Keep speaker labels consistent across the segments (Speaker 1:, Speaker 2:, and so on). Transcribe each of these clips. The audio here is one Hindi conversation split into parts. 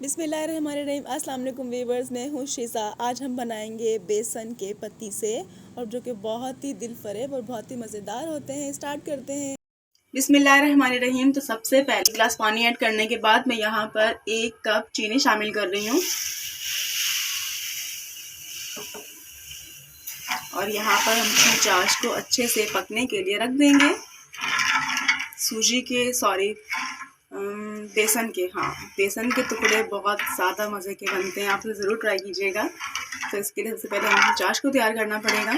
Speaker 1: बिस्मिल्लाहिर्रहमानिर्रहीम। अस्सलाम वालेकुम वीवर्स, मैं हूँ शीज़ा। आज हम बनाएंगे बेसन के पत्ती से, और जो कि बहुत ही दिल फरेब और बहुत ही मज़ेदार होते हैं। स्टार्ट करते हैं। बिस्मिल्लाहिर्रहमानिर्रहीम। तो सबसे पहले गिलास पानी ऐड करने के बाद मैं यहाँ पर 1 कप चीनी शामिल कर रही हूँ, और यहाँ पर हम अपनी चाश को अच्छे से पकने के लिए रख देंगे। बेसन के टुकड़े बहुत ज़्यादा मज़े के बनते हैं, आप तो ज़रूर ट्राई कीजिएगा। तो इसके लिए सबसे पहले हमें चाश को तैयार करना पड़ेगा,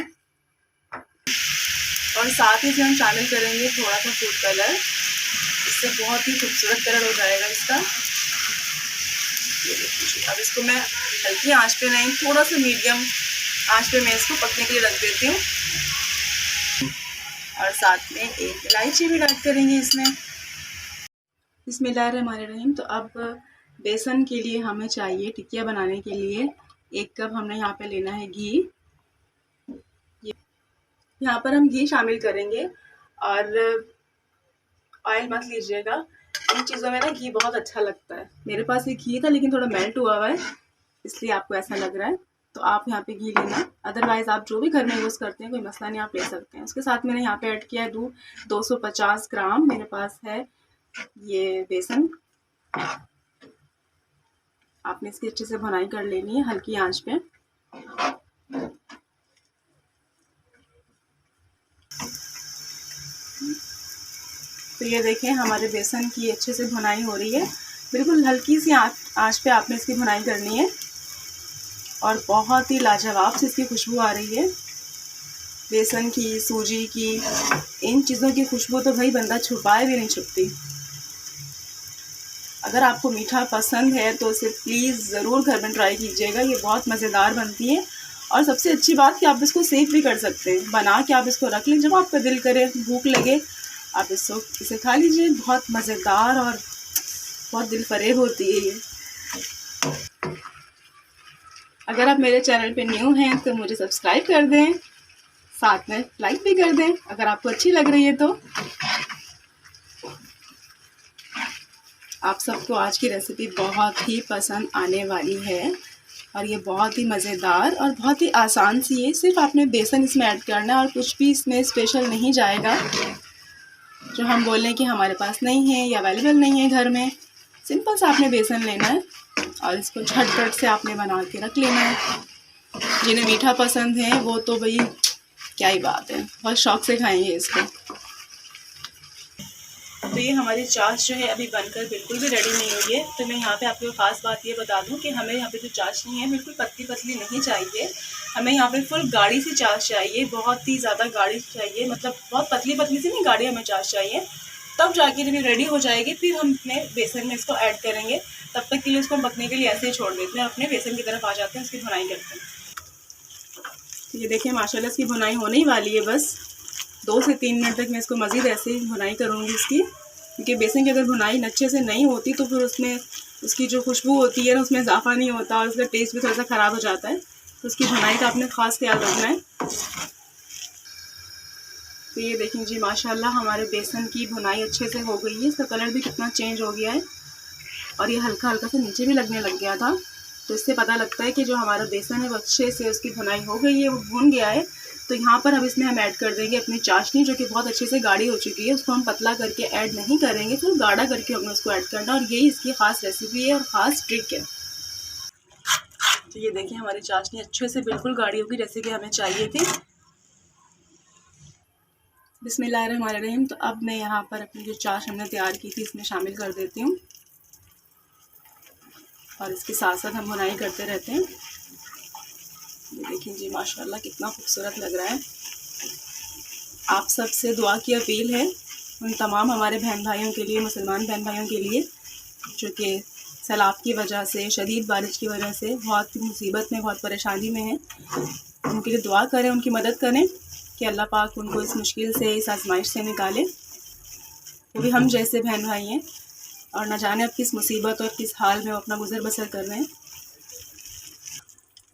Speaker 1: और साथ ही हम शामिल करेंगे थोड़ा सा फूड कलर। इससे बहुत ही खूबसूरत कलर हो जाएगा इसका। ये देखिए, अब इसको मैं हल्की आंच पे नहीं, थोड़ा सा मीडियम आंच पे मैं इसको पकने के लिए रख देती हूँ। और साथ में 1 इलायची भी ऐड करेंगे इसमें। बिस्मिल्लाहिर्रहमानिर्रहीम। तो अब बेसन के लिए हमें चाहिए, टिकिया बनाने के लिए 1 कप हमने यहाँ पे लेना है घी। यहाँ पर हम घी शामिल करेंगे, और ऑयल मत लीजिएगा। इन चीज़ों में ना घी बहुत अच्छा लगता है। मेरे पास ये घी था लेकिन थोड़ा मेल्ट हुआ हुआ है, इसलिए आपको ऐसा लग रहा है। तो आप यहाँ पे घी लेना, अदरवाइज़ आप जो भी घर में यूज़ करते हैं कोई मसला नहीं, आप ले सकते हैं। उसके साथ मैंने यहाँ पे ऐड किया है 250 ग्राम मेरे पास है ये बेसन। आपने इसकी अच्छे से भुनाई कर लेनी है हल्की आंच पे। तो ये देखें, हमारे बेसन की अच्छे से भुनाई हो रही है। बिल्कुल हल्की सी आंच पे आपने इसकी भुनाई करनी है, और बहुत ही लाजवाब से इसकी खुशबू आ रही है। बेसन की, सूजी की, इन चीज़ों की खुशबू तो भाई बंदा छुपाए भी नहीं छुपती। अगर आपको मीठा पसंद है तो इसे प्लीज़ ज़रूर घर में ट्राई कीजिएगा। ये बहुत मज़ेदार बनती है, और सबसे अच्छी बात कि आप इसको सेव भी कर सकते हैं। बना के आप इसको रख लें, जब आपका दिल करे, भूख लगे, आप इसे खा लीजिए। बहुत मज़ेदार और बहुत दिल फरेब होती है ये। अगर आप मेरे चैनल पे न्यू हैं तो मुझे सब्सक्राइब कर दें, साथ में लाइक भी कर दें अगर आपको अच्छी लग रही है तो। आप सबको आज की रेसिपी बहुत ही पसंद आने वाली है, और ये बहुत ही मज़ेदार और बहुत ही आसान सी है। सिर्फ आपने बेसन इसमें ऐड करना है, और कुछ भी इसमें स्पेशल नहीं जाएगा जो हम बोलें कि हमारे पास नहीं है या अवेलेबल नहीं है घर में। सिंपल सा आपने बेसन लेना है, और इसको झटपट से आपने बना के रख लेना है। जिन्हें मीठा पसंद है वो तो भाई क्या ही बात है, बहुत शौक से खाएंगे इसको। तो ये हमारी चाश जो है अभी बनकर बिल्कुल भी रेडी नहीं हुई है। तो मैं यहाँ पे आपको ख़ास बात ये बता दूँ कि हमें यहाँ पे जो चाशनी है बिल्कुल पतली पतली नहीं चाहिए। हमें यहाँ पे फुल गाढ़ी सी चाश चाहिए, बहुत ही ज़्यादा गाढ़ी चाहिए, मतलब बहुत पतली पतली सी नहीं, गाढ़ी हमें चाश चाहिए। तब जाके जब ये रेडी हो जाएगी फिर हम अपने बेसन में इसको ऐड करेंगे। तब तक के लिए उसको हम पकने के लिए ऐसे ही छोड़ देते हैं, अपने बेसन की तरफ आ जाते हैं, उसकी भुनाई करते हैं। तो ये देखिए, माशाल्लाह इसकी भुनाई होने ही वाली है। बस 2 से 3 मिनट तक मैं इसको मज़ीद ऐसे ही भुनाई करूँगी इसकी, क्योंकि बेसन की अगर भुनाई अच्छे से नहीं होती तो फिर उसमें उसकी जो खुशबू होती है ना, उसमें इजाफा नहीं होता, और उसका टेस्ट भी थोड़ा सा ख़राब हो जाता है। तो उसकी भुनाई का आपने ख़ास ख्याल रखना है। तो ये देखें जी, माशाल्लाह हमारे बेसन की भुनाई अच्छे से हो गई है। इसका कलर भी कितना चेंज हो गया है, और ये हल्का हल्का सा नीचे भी लगने लग गया था। तो इससे पता लगता है कि जो हमारा बेसन है वो अच्छे से उसकी भुनाई हो गई है, वो भुन गया है। तो यहाँ पर अब इसमें हम ऐड कर देंगे अपनी चाशनी, जो कि बहुत अच्छे से गाढ़ी हो चुकी है। उसको हम पतला करके ऐड नहीं करेंगे, तो गाढ़ा करके हमने उसको ऐड करना, और यही इसकी ख़ास रेसिपी है और ख़ास ट्रिक है। तो ये देखिए, हमारी चाशनी अच्छे से बिल्कुल गाढ़ी होगी जैसे कि हमें चाहिए थी। बिस्मिल्लाहिर्रहमानिर्रहीम। तो अब मैं यहाँ पर अपनी जो चाश हमने तैयार की थी इसमें शामिल कर देती हूँ, और इसके साथ साथ हम भुनाई करते रहते हैं। ये देखिए जी, माशाल्लाह कितना खूबसूरत लग रहा है। आप सबसे दुआ की अपील है उन तमाम हमारे बहन भाइयों के लिए, मुसलमान बहन भाइयों के लिए, जो कि सैलाब की वजह से, शदीद बारिश की वजह से बहुत मुसीबत में, बहुत परेशानी में हैं। उनके लिए दुआ करें, उनकी मदद करें कि अल्लाह पाक उनको इस मुश्किल से, इस आजमाइश से निकाले। वो भी हम जैसे बहन भाई हैं, और न जाने अब किस मुसीबत और किस हाल में वो अपना गुजर बसर कर रहे हैं।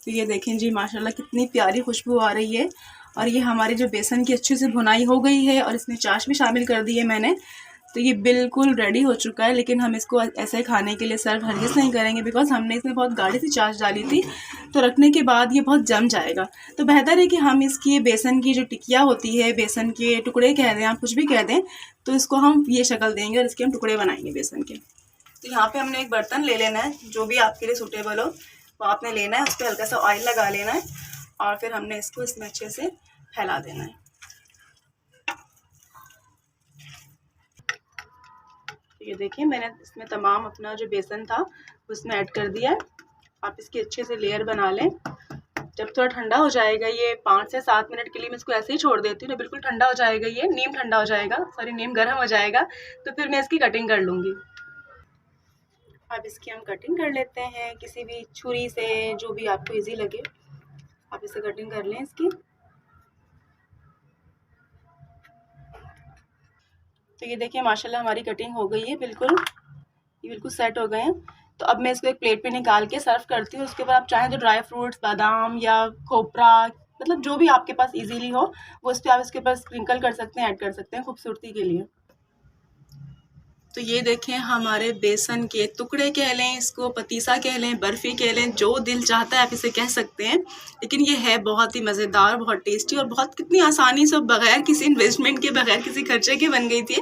Speaker 1: तो ये देखें जी, माशाल्लाह कितनी प्यारी खुशबू आ रही है, और ये हमारी जो बेसन की अच्छे से भुनाई हो गई है, और इसमें चाश भी शामिल कर दी है मैंने। तो ये बिल्कुल रेडी हो चुका है, लेकिन हम इसको ऐसे खाने के लिए सर्व हरगिज़ नहीं करेंगे बिकॉज हमने इसमें बहुत गाढ़ी सी चाश डाली थी, तो रखने के बाद ये बहुत जम जाएगा। तो बेहतर है कि हम इसकी बेसन की जो टिकिया होती है, बेसन के टुकड़े कह दें, आप कुछ भी कह दें, तो इसको हम ये शक्ल देंगे और इसके हम टुकड़े बनाएंगे बेसन के। तो यहाँ पे हमने एक बर्तन ले लेना है जो भी आपके लिए सूटेबल हो वो आपने लेना है, उस पर हल्का सा ऑयल लगा लेना है और फिर हमने इसको इसमें अच्छे से फैला देना है। ये देखिए मैंने इसमें तमाम अपना जो बेसन था उसमें ऐड कर दिया है। आप इसकी अच्छे से लेयर बना लें। जब थोड़ा ठंडा हो जाएगा, ये 5 से 7 मिनट के लिए मैं इसको ऐसे ही छोड़ देती हूँ। तो बिल्कुल ठंडा हो जाएगा, ये नीम ठंडा हो जाएगा, सॉरी नीम गर्म हो जाएगा, तो फिर मैं इसकी कटिंग कर लूँगी। अब इसकी हम कटिंग कर लेते हैं किसी भी छुरी से, जो भी आपको इजी लगे आप इसे कटिंग कर लें इसकी। तो ये देखिए माशाल्लाह हमारी कटिंग हो गई है, ये बिल्कुल सेट हो गए हैं। तो अब मैं इसको एक प्लेट पे निकाल के सर्व करती हूँ। उसके बाद आप चाहें तो ड्राई फ्रूट्स, बादाम या खोपरा, मतलब जो भी आपके पास इजीली हो वो इस पर आप इसके ऊपर स्प्रिंकल कर सकते हैं, ऐड कर सकते हैं खूबसूरती के लिए। तो ये देखें हमारे बेसन के टुकड़े कह लें, इसको पतीसा कह लें, बर्फ़ी कह लें, जो दिल चाहता है आप इसे कह सकते हैं, लेकिन ये है बहुत ही मज़ेदार, बहुत टेस्टी और बहुत कितनी आसानी से बग़ैर किसी इन्वेस्टमेंट के, बग़ैर किसी खर्चे के बन गई थी।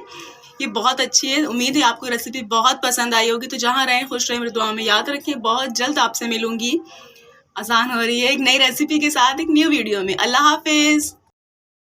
Speaker 1: ये बहुत अच्छी है। उम्मीद है आपको रेसिपी बहुत पसंद आई होगी। तो जहाँ रहें खुश रहें, मेरी दुआ में याद रखें। बहुत जल्द आपसे मिलूँगी, आसान हो रही है एक नई रेसिपी के साथ एक न्यू वीडियो में। अल्लाह हाफिज़।